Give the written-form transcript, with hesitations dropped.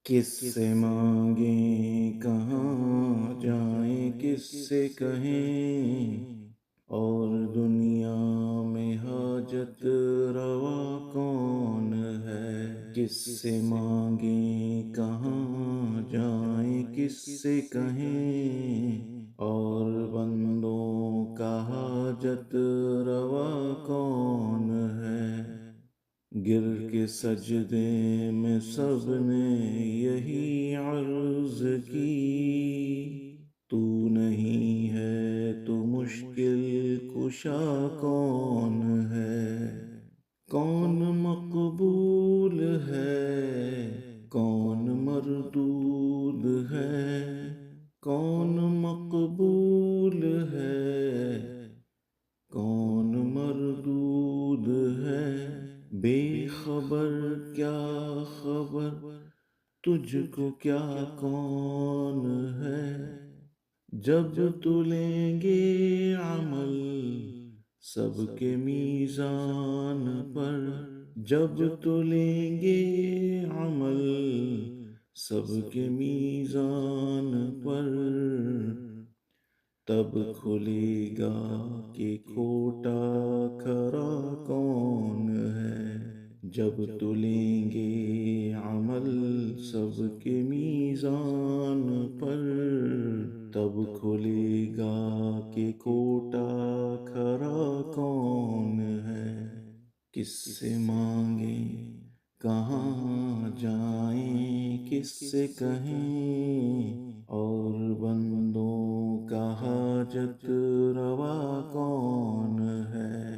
کس سے مانگیں کہاں جائیں، کس سے کہیں، اور دنیا میں حاجت روا کون ہے؟ کس سے مانگیں کہاں جائیں، کس سے کہیں، اور بندوں کا حاجت روا کون ہے؟ گر کے سجدے میں سب نے یہی عرض کی، تو نہیں ہے تو مشکل کشا کون ہے؟ کون مقبول ہے، کون مردود ہے؟ کون مقبول ہے، کون مردود ہے؟ بے خبر کیا خبر، تجھ کو کیا کون ہے؟ جب تلیں گے عمل سب کے میزان پر، جب تلیں گے عمل سب کے میزان پر، تب کھلے گا کہ کھوٹا کھرا کون ہے؟ جب تلیں گے عمل سب کے میزان پر، تب کھلے گا کہ کھوٹا کھرا کون ہے؟ کس سے مانگیں کہاں جائیں، کس سے کہیں، اور بندوں کا حاجت روا کون ہے؟